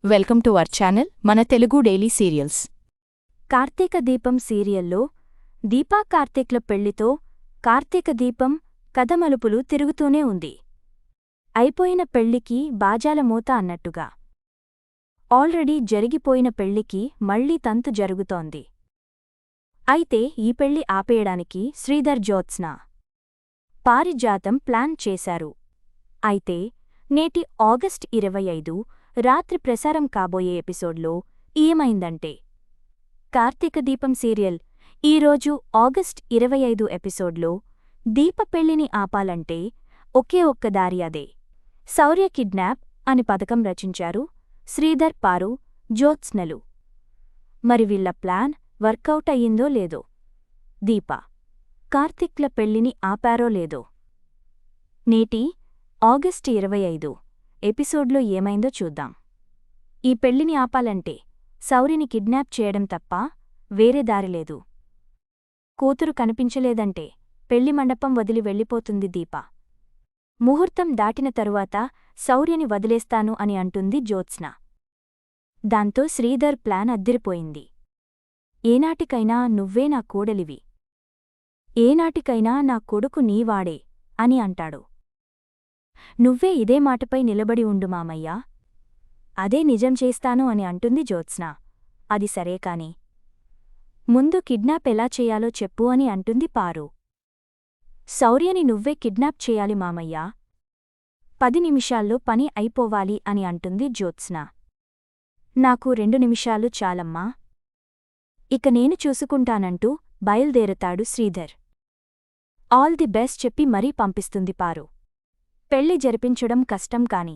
Welcome to our channel మన Telugu daily serials. Karthika దీపం సీరియల్లో దీపా కార్తీక్ల పెళ్లితో కార్తీక దీపం కథ మలుపులు తిరుగుతూనే ఉంది. అయిపోయిన పెళ్లికి బాజాల మోత అన్నట్టుగా ఆల్రెడీ జరిగిపోయిన పెళ్లికి మళ్లీ తంతు జరుగుతోంది. అయితే ఈ పెళ్లి ఆపేయడానికి శ్రీధర్ జ్యోత్స్న పారిజాతం ప్లాన్ చేశారు. అయితే నేటి ఆగస్ట్ 25 రాత్రి ప్రసారం కాబోయే ఎపిసోడ్లో ఏమైందంటే, కార్తీక దీపం సీరియల్ ఈరోజు ఆగస్ట్ 25 ఎపిసోడ్లో దీప పెళ్లిని ఆపాలంటే ఒకే ఒక్క దారి అదే. శౌర్య కిడ్నాప్ అని పథకం రచించారు శ్రీధర్, పారు, జ్యోత్స్నలు. మరి వీళ్ల ప్లాన్ వర్కౌట్ అయ్యిందో లేదో, దీప కార్తీక్ల పెళ్లిని ఆపారో లేదో, నేటి ఆగస్ట్ 25 ఎపిసోడ్లో ఏమైందో చూద్దాం. ఈ పెళ్లిని ఆపాలంటే శౌర్యని కిడ్నాప్ చేయడం తప్ప వేరే దారిలేదు. కూతురు కనిపించలేదంటే పెళ్లి మండపం వదిలి వెళ్ళిపోతుంది దీప. ముహూర్తం దాటిన తరువాత శౌర్యని వదిలేస్తాను అని అంటుంది జ్యోత్స్న. దాంతో శ్రీధర్ ప్లాన్ అద్దిరిపోయింది. ఏనాటికైనా నువ్వే నా కోడలివి, ఏనాటికైనా నా కొడుకు నీవాడే అని అంటాడు. నువ్వే ఇదే మాటపై నిలబడి ఉండు మామయ్యా, అదే నిజం చేస్తాను అని అంటుంది జ్యోత్స్న. అది సరే కాని ముందు కిడ్నాప్ ఎలా చేయాలో చెప్పు అని అంటుంది పారు. శౌర్యని నువ్వే కిడ్నాప్ చేయాలి మామయ్యా, 10 నిమిషాల్లో పని అయిపోవాలి అని అంటుంది జ్యోత్స్న. నాకు 2 నిమిషాలు చాలమ్మా, ఇక నేను చూసుకుంటానంటూ బయల్దేరతాడు శ్రీధర్. ఆల్ ది బెస్ట్ చెప్పి మరీ పంపిస్తుంది పారు. పెళ్లి జరిపించడం కష్టం కాని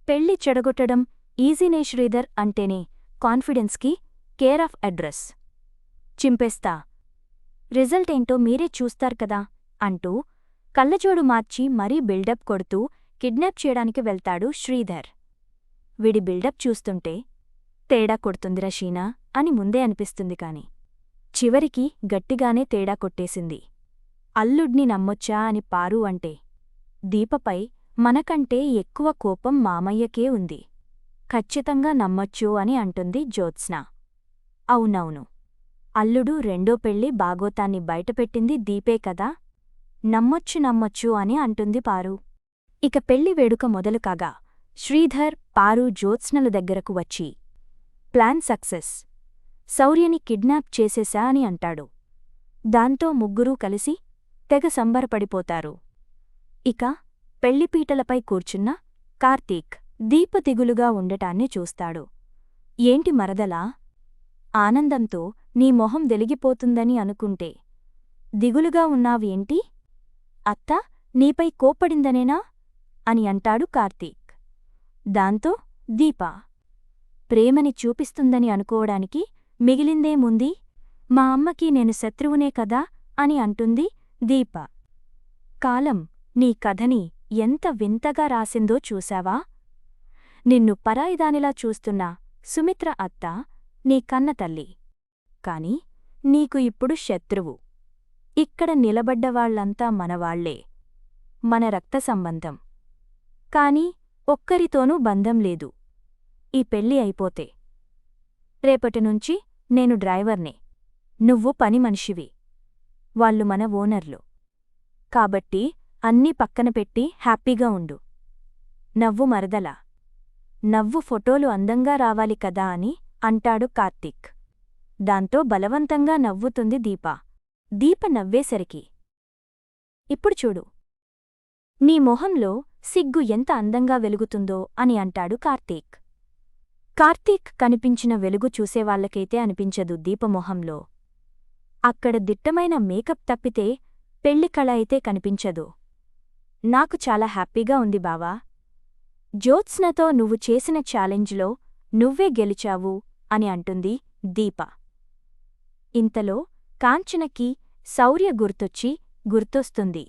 పెళ్లి చెడగొట్టడం ఈజీనే. శ్రీధర్ అంటేనే కాన్ఫిడెన్స్కి కేర్ ఆఫ్ అడ్రస్. చింపేస్తా, రిజల్ట్ ఏంటో మీరే చూస్తారు కదా అంటూ కళ్ళజోడు మార్చి మరీ బిల్డప్ కొడుతూ కిడ్నాప్ చేయడానికి వెళ్తాడు శ్రీధర్. వీడి బిల్డప్ చూస్తుంటే తేడా కొడుతుందిరా షీనా అని ముందే అనిపిస్తుంది కాని చివరికి గట్టిగానే తేడా కొట్టేసింది. అల్లుడ్ని నమ్మొచ్చా అని పారు అంటే దీపపై మనకంటే ఎక్కువ కోపం మామయ్యకే ఉంది, ఖచ్చితంగా నమ్మొచ్చు అని అంటుంది జ్యోత్స్న. అవునవును, అల్లుడు రెండో పెళ్లి బాగోతాన్ని బయటపెట్టింది దీపే కదా, నమ్మొచ్చు అని అంటుంది పారు. ఇక పెళ్లి వేడుక మొదలు కాగా శ్రీధర్, పారు జ్యోత్స్నల దగ్గరకు వచ్చి ప్లాన్ సక్సెస్, శౌర్యని కిడ్నాప్ చేసేశా అని అంటాడు. దాంతో ముగ్గురూ కలిసి తెగ సంబరపడిపోతారు. ఇక పెళ్లిపీటలపై కూర్చున్న కార్తీక్ దీప దిగులుగా ఉండటాన్ని చూస్తాడు. ఏంటి మరదలా, ఆనందంతో నీ మొహం వెలిగిపోతుందని అనుకుంటే దిగులుగా ఉన్నావేంటి, అత్త నీపై కోప్పడిందనేనా అని అంటాడు కార్తీక్. దాంతో దీప ప్రేమని చూపిస్తుందని అనుకోవడానికి మిగిలిందేముంది, మా అమ్మకి నేను శత్రువునే కదా అని అంటుంది దీప. కాలం నీ కథని ఎంత వింతగా రాసిందో చూశావా, నిన్ను పరాయిదానిలా చూస్తున్న సుమిత్ర అత్త నీ కన్నతల్లి, కాని నీకు ఇప్పుడు శత్రువు. ఇక్కడ నిలబడ్డవాళ్లంతా మనవాళ్లే, మన రక్త సంబంధం, కాని ఒక్కరితోనూ బంధం లేదు. ఈ పెళ్లి అయిపోతే రేపటినుంచి నేను డ్రైవర్నే, నువ్వు పని మనిషివి, వాళ్ళు మన ఓనర్లు, కాబట్టి అన్నీ పక్కన పెట్టి హ్యాపీగా ఉండు. నవ్వు మరదలా, నవ్వు ఫోటోలు అందంగా రావాలి కదా అని అంటాడు కార్తీక్. దాంతో బలవంతంగా నవ్వుతుంది దీప. దీప నవ్వేసరికి ఇప్పుడు చూడు, నీ మొహంలో సిగ్గు ఎంత అందంగా వెలుగుతుందో అని అంటాడు కార్తీక్. కార్తీక్ కనిపించిన వెలుగు చూసేవాళ్లకైతే అనిపించదు దీప మొహంలో. అక్కడ దిట్టమైన మేకప్ తప్పితే పెళ్లి కళ అయితే కనిపించదు. నాకు చాలా హ్యాపీగా ఉంది బావా, జ్యోత్స్నతో నువ్వు చేసిన ఛాలెంజ్లో నువ్వే గెలిచావు అని అంటుంది దీప. ఇంతలో కాంచనకి శౌర్య గుర్తొస్తుంది.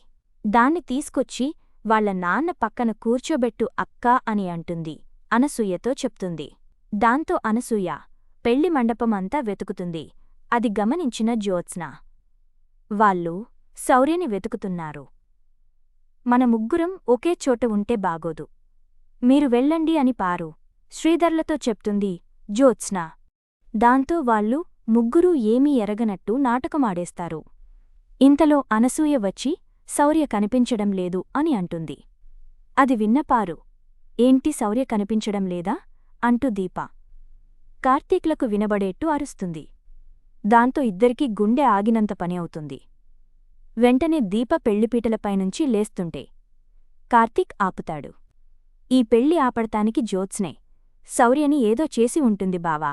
దాన్ని తీసుకొచ్చి వాళ్ల నాన్న పక్కన కూర్చోబెట్టు అక్కా అని అంటుంది. అనసూయతో చెప్తుంది. దాంతో అనసూయ పెళ్లి మండపమంతా వెతుకుతుంది. అది గమనించిన జ్యోత్స్న, వాళ్ళు శౌర్యని వెతుకుతున్నారు, మన ముగ్గురం ఒకే చోట ఉంటే బాగోదు, మీరు వెళ్ళండి అని పారు శ్రీధర్లతో చెప్తుంది జ్యోత్స్న. దాంతో వాళ్ళు ముగ్గురూ ఏమీ ఎరగనట్టు నాటకమాడేస్తారు. ఇంతలో అనసూయ వచ్చి శౌర్య కనిపించడం లేదు అని అంటుంది. అది విన్న పారు, ఏంటి శౌర్య కనిపించడం లేదా అంటూ దీప, కార్తీక్లకు వినబడేట్టు అరుస్తుంది. దాంతో ఇద్దరికీ గుండె ఆగినంత పని అవుతుంది. వెంటనే దీప పెళ్లిపీటలపైనుంచి లేస్తుంటే కార్తీక్ ఆపుతాడు. ఈ పెళ్లి ఆపడతానికి జ్యోత్స్నే శౌర్యని ఏదో చేసి ఉంటుంది బావా.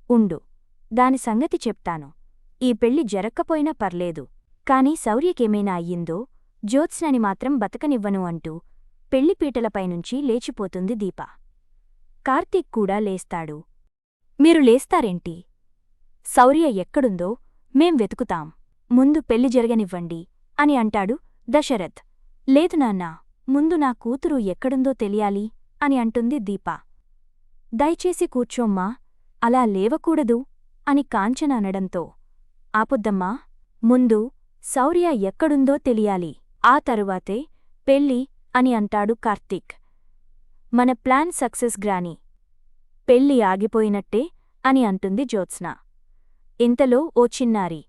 ఉండు, దాని సంగతి చెప్తాను. ఈ పెళ్లి జరక్కపోయినా పర్లేదు, కాని శౌర్యకేమైనా అయ్యిందో జ్యోత్స్నని మాత్రం బతకనివ్వను అంటూ పెళ్లిపీటలపైనుంచి లేచిపోతుంది దీప. కార్తీక్ కూడా లేస్తాడు. మీరు లేస్తారేంటి? శౌర్య ఎక్కడుందో మేం వెతుకుతాం, ముందు పెళ్లి జరగనివ్వండి అని అంటాడు దశరథ్. లేదు నాన్నా, ముందు నా కూతురు ఎక్కడుందో తెలియాలి అని అంటుంది దీప. దయచేసి కూర్చోమ్మా, అలా లేవకూడదు అని కాంచన అనడంతో, ఆపొద్దమ్మా, ముందు శౌర్య ఎక్కడుందో తెలియాలి, ఆ తరువాతే పెళ్ళి అని అంటాడు కార్తీక్. మన ప్లాన్ సక్సెస్ గ్రాని, పెళ్ళి ఆగిపోయినట్టే అని అంటుంది జ్యోత్స్న. ఇంతలో ఓ చిన్నారి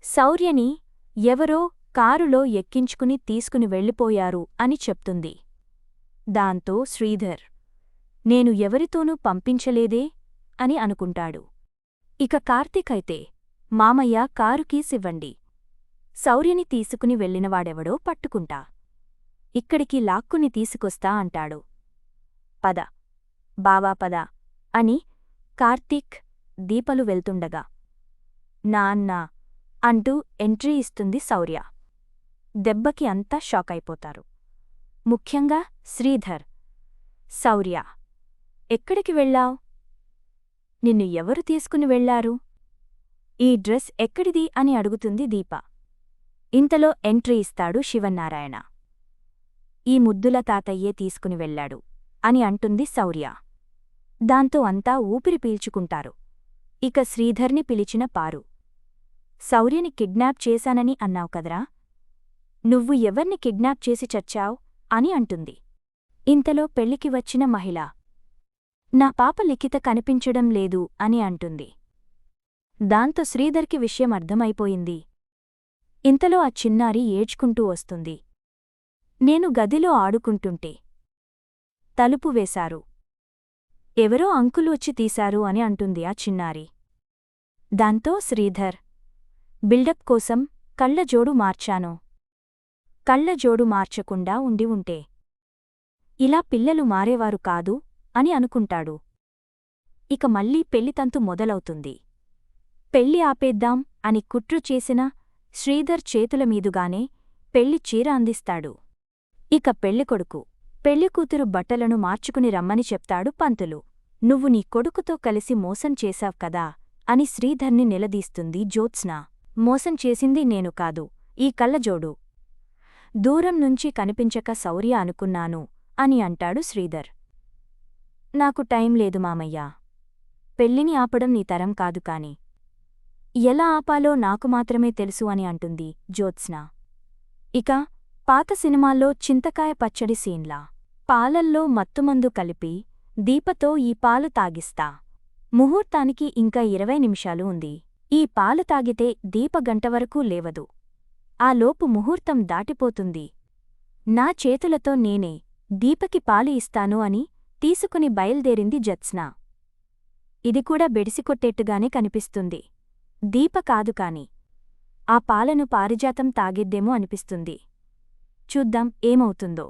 శౌర్యని ఎవరో కారులో ఎక్కించుకుని తీసుకుని వెళ్ళిపోయారు అని చెప్తుంది. దాంతో శ్రీధర్, నేను ఎవరితోనూ పంపించలేదే అని అనుకుంటాడు. ఇక కార్తీక్ అయితే, మామయ్య కారు కీసివ్వండి, శౌర్యని తీసుకుని వెళ్ళినవాడెవడో పట్టుకుంటా, ఇక్కడికి లాక్కుని తీసుకొస్తా అంటాడు. పద బావా పద అని కార్తీక్ దీపలు వెళ్తుండగా, నాన్నా అంటూ ఎంట్రీ ఇస్తుంది శౌర్య. దెబ్బకి అంతా షాకైపోతారు, ముఖ్యంగా శ్రీధర్. శౌర్య, ఎక్కడికి వెళ్ళావ్? నిన్ను ఎవరు తీసుకుని వెళ్లారు? ఈ డ్రెస్ ఎక్కడిది అని అడుగుతుంది దీప. ఇంతలో ఎంట్రీ ఇస్తాడు శివన్నారాయణ. ఈ ముద్దుల తాతయ్యే తీసుకుని వెళ్ళాడు అని అంటుంది శౌర్య. దాంతో అంతా ఊపిరి పీల్చుకుంటారు. ఇక శ్రీధర్ని పిలిచిన పారు, శౌర్యని కిడ్నాప్ చేశానని అన్నావు కదరా, నువ్వు ఎవర్ని కిడ్నాప్ చేసి చచ్చావ్ అని అంటుంది. ఇంతలో పెళ్లికి వచ్చిన మహిళ, నా పాప లిఖిత కనిపించడం లేదు అని అంటుంది. దాంతో శ్రీధర్కి విషయం అర్థమైపోయింది. ఇంతలో ఆ చిన్నారి ఏడ్చుకుంటూ వస్తుంది. నేను గదిలో ఆడుకుంటుంటే తలుపు వేశారు, ఎవరో అంకులు వచ్చి తీశారు అని అంటుంది ఆ చిన్నారి. దాంతో శ్రీధర్, బిల్డప్ కోసం కళ్లజోడు మార్చాను, కళ్లజోడు మార్చకుండా ఉండి ఉంటే ఇలా పిల్లలు మారేవారు కాదు అని అనుకుంటాడు. ఇక మళ్ళీ పెళ్లితంతు మొదలవుతుంది. పెళ్లి ఆపేద్దాం అని కుట్రు చేసిన శ్రీధర్ చేతుల మీదుగానే పెళ్లి చీర అందిస్తాడు. ఇక పెళ్లికొడుకు పెళ్లికూతురు బట్టలను మార్చుకుని రమ్మని చెప్తాడు పంతులు. నువ్వు నీ కొడుకుతో కలిసి మోసం చేశావ్ కదా అని శ్రీధర్ని నిలదీస్తుంది జ్యోత్స్న. మోసం చేసింది నేను కాదు, ఈ కళ్లజోడు. దూరం నుంచి కనిపించక శౌర్య అనుకున్నాను అని అంటాడు శ్రీధర్. నాకు టైం లేదు మామయ్యా, పెళ్లిని ఆపడం నీ తరం కాదు కాని ఎలా ఆపాలో నాకు మాత్రమే తెలుసు అని అంటుంది జ్యోత్స్న. ఇక పాత సినిమాల్లో చింతకాయ పచ్చడి సీన్లా పాలల్లో మత్తుమందు కలిపి దీపతో ఈ పాలు తాగిస్తా, ముహూర్తానికి ఇంకా 20 నిమిషాలు ఉంది, ఈ పాలు తాగితే దీప గంటవరకూ లేవదు, ఆ లోపు ముహూర్తం దాటిపోతుంది, నా చేతులతో నేనే దీపకి పాలు ఇస్తాను అని తీసుకుని బయల్దేరింది జ్యోత్స్న. ఇది కూడా బెడిసికొట్టేట్టుగానే కనిపిస్తుంది. దీప కాదు కాని ఆ పాలను పారిజాతం తాగిద్దేమో అనిపిస్తుంది. చూద్దాం ఏమవుతుందో.